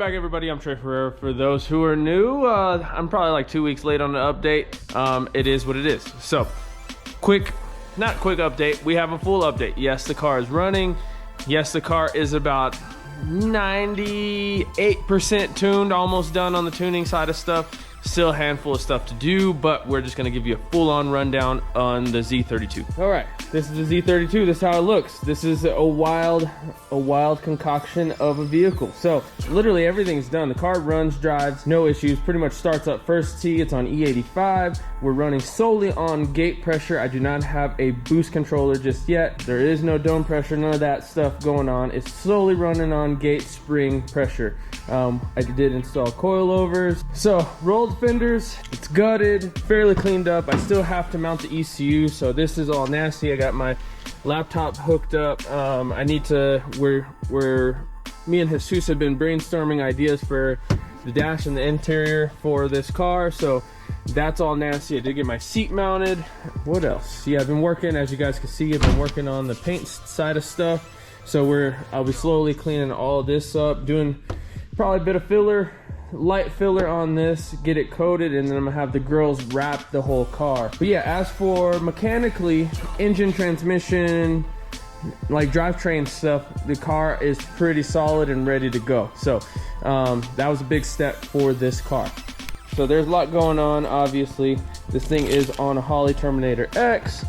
Welcome back, everybody. I'm Trey Herrera. For those who are new, I'm probably like 2 weeks late on the update. It is what it is. So, not quick update. We have a full update. Yes, the car is running. Yes, the car is about 98% tuned, almost done on the tuning side of stuff. Still a handful of stuff to do, but we're just gonna give you a full-on rundown on the Z32. All right, this is the Z32. This is how it looks. This is a wild concoction of a vehicle. So literally everything's done. The car runs, drives, no issues. Pretty much starts up first tee. It's on E85. We're running solely on gate pressure. I do not have a boost controller just yet. There is no dome pressure, none of that stuff going on. It's solely running on gate spring pressure. I did install coilovers. So rolled fenders, it's gutted, fairly cleaned up. I still have to mount the ECU, so this is all nasty. I got my laptop hooked up. I need to, me and Jesus have been brainstorming ideas for the dash and the interior for this car, so that's all nasty. I did get my seat mounted. What else? Yeah, I've been working, as you guys can see, I've been working on the paint side of stuff. So I'll be slowly cleaning all this up, doing probably a bit of filler, light filler on this, get it coated, and then I'm gonna have the girls wrap the whole car. But yeah, as for mechanically, engine, transmission, like drivetrain stuff, the car is pretty solid and ready to go. So that was a big step for this car. So there's a lot going on, obviously. This thing is on a Holley Terminator X.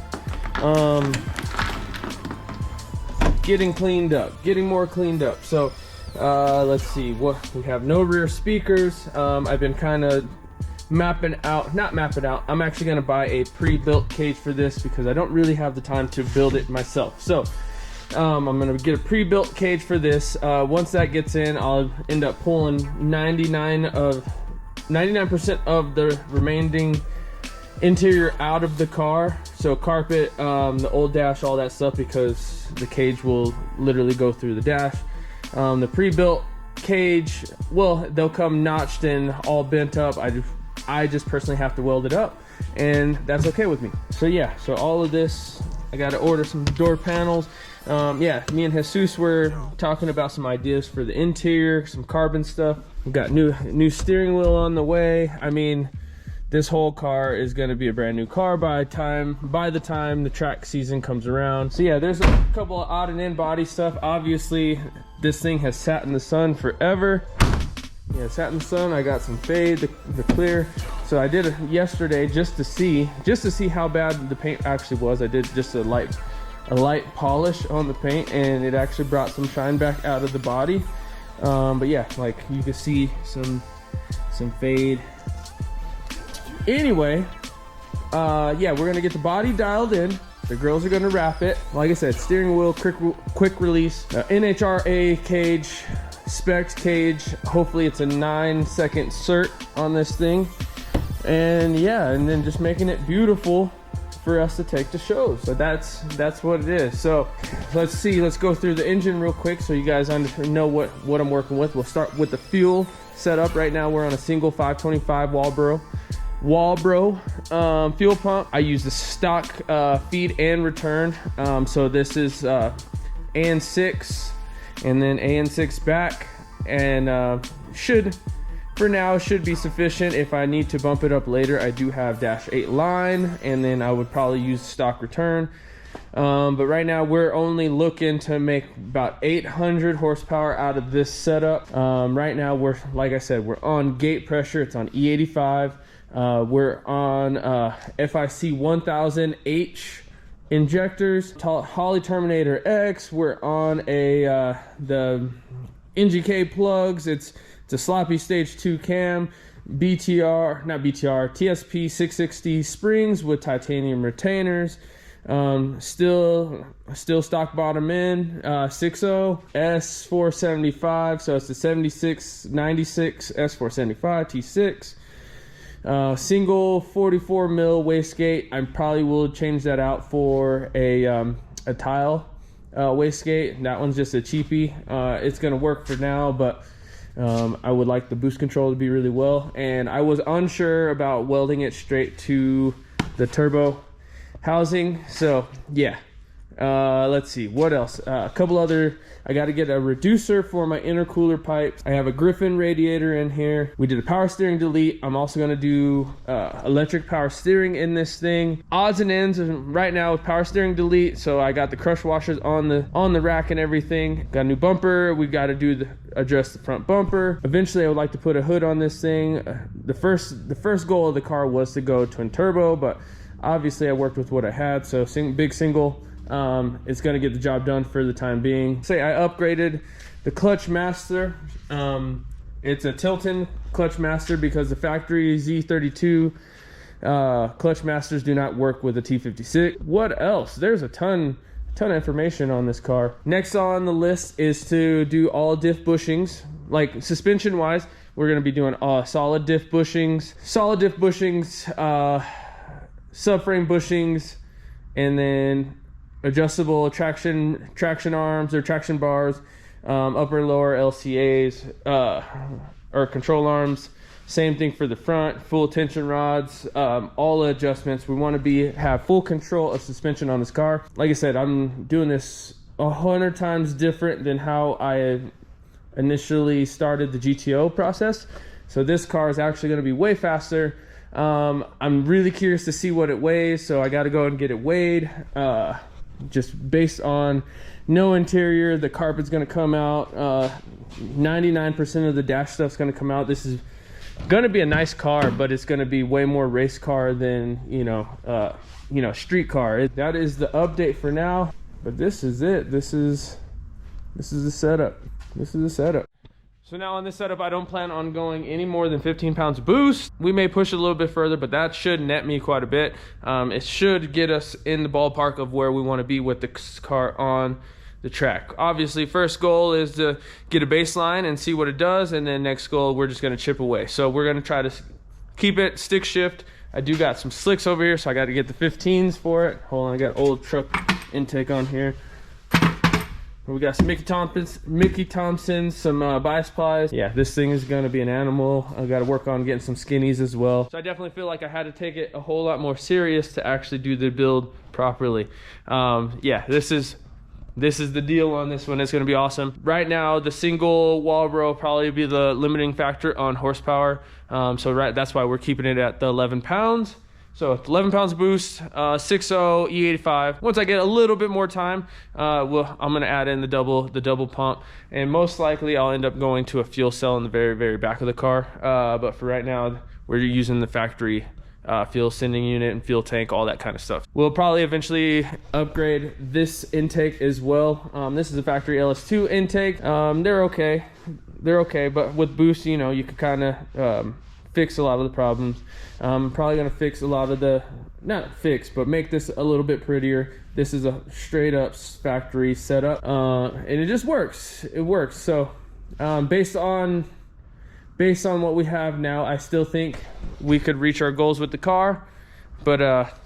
Getting cleaned up, getting more cleaned up. So let's see, what we have. No rear speakers. I've been kind of not mapping out. I'm actually going to buy a pre-built cage for this because I don't really have the time to build it myself. So I'm going to get a pre-built cage for this. Once that gets in, I'll end up pulling 99% of the remaining interior out of the car. So carpet, the old dash, all that stuff, because the cage will literally go through the dash. The pre-built cage, well, they'll come notched and all bent up. I just personally have to weld it up, and that's okay with me. So yeah, so all of this, I got to order some door panels. Yeah, me and Jesus were talking about some ideas for the interior, some carbon stuff. We've got new steering wheel on the way. I mean, this whole car is going to be a brand new car by the time the track season comes around. So yeah, there's a couple of odd and end body stuff. Obviously, this thing has sat in the sun forever. Yeah, sat in the sun. I got some fade, the clear. So I did it yesterday just to see how bad the paint actually was. I did just a light polish on the paint, and it actually brought some shine back out of the body. But yeah, like you can see some fade. Anyway, yeah, we're gonna get the body dialed in. The girls are gonna wrap it. Like I said, steering wheel, quick release, NHRA cage, specs cage. Hopefully it's a 9-second cert on this thing. And yeah, and then just making it beautiful for us to take to shows. So that's what it is. So let's go through the engine real quick so you guys know what I'm working with. We'll start with the fuel setup. Right now we're on a single 525 Walbro fuel pump. I use the stock feed and return. So this is AN6 and then AN6 back, and for now should be sufficient. If I need to bump it up later, I do have -8 line, and then I would probably use stock return. But right now we're only looking to make about 800 horsepower out of this setup. Right now like I said, we're on gate pressure. It's on E85. We're on FIC 1000H injectors, Holley Terminator X. We're on the NGK plugs. It's a sloppy stage 2 cam, TSP 660 springs with titanium retainers. Still stock bottom end, 6.0 S475. So it's the 7696 S475 T6. Single 44 mil wastegate. I probably will change that out for a tile wastegate. That one's just a cheapie. It's gonna work for now, but I would like the boost control to be really well. And I was unsure about welding it straight to the turbo housing. So yeah, Let's see, what else? A couple other, I got to get a reducer for my intercooler pipes. I have a Griffin radiator in here. We did a power steering delete. I'm also going to do electric power steering in this thing. Odds and ends right now with power steering delete. So I got the crush washers on the rack and everything. Got a new bumper. We got to do adjust the front bumper. Eventually I would like to put a hood on this thing. The first goal of the car was to go twin turbo, but obviously I worked with what I had. So big single. It's going to get the job done for the time being. Say I upgraded the clutch master. It's a Tilton clutch master because the factory Z32 clutch masters do not work with a T56. What else? There's a ton of information on this car. Next on the list is to do all diff bushings. Like suspension wise, we're going to be doing solid diff bushings, subframe bushings, and then adjustable traction arms or traction bars, upper and lower LCAs or control arms. Same thing for the front, full tension rods, all the adjustments. We want to have full control of suspension on this car. Like I said, I'm doing this 100 times different than how I initially started the GTO process. So this car is actually going to be way faster. I'm really curious to see what it weighs, so I got to go and get it weighed. Just based on no interior, the carpet's going to come out. 99% of the dash stuff's going to come out. This is going to be a nice car, but it's going to be way more race car than street car. That is the update for now, but this is it. This is the setup. So now on this setup, I don't plan on going any more than 15 pounds of boost. We may push a little bit further, but that should net me quite a bit. It should get us in the ballpark of where we want to be with the car on the track. Obviously, first goal is to get a baseline and see what it does, and then next goal, we're just going to chip away. So we're going to try to keep it stick shift. I do got some slicks over here, so I got to get the 15s for it. Hold on, I got old truck intake on here. We got some Mickey Thompson, some bias plies. Yeah, this thing is gonna be an animal. I gotta work on getting some skinnies as well. So I definitely feel like I had to take it a whole lot more serious to actually do the build properly. Yeah, this is the deal on this one. It's gonna be awesome. Right now, the single wall row probably be the limiting factor on horsepower. That's why we're keeping it at the 11 pounds. So 11 pounds of boost, 6.0 E85. Once I get a little bit more time, I'm gonna add in the double pump, and most likely I'll end up going to a fuel cell in the very, very back of the car. But for right now, we're using the factory fuel sending unit and fuel tank, all that kind of stuff. We'll probably eventually upgrade this intake as well. This is a factory LS2 intake. They're okay, but with boost, you could kind of fix a lot of the problems. I'm probably gonna fix a lot of but make this a little bit prettier. This is a straight up factory setup, and it just works. It works. So based on what we have now, I still think we could reach our goals with the car. But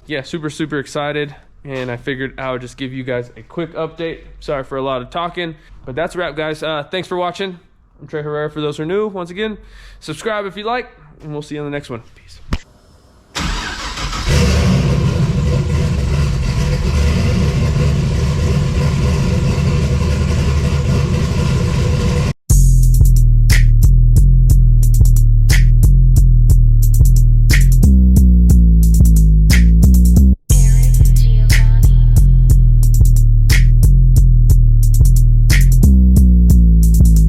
yeah, super excited, and I figured I would just give you guys a quick update. Sorry for a lot of talking, but that's a wrap, guys. Thanks for watching. I'm Trey Herrera for those who are new. Once again, subscribe if you like, and we'll see you on the next one. Peace.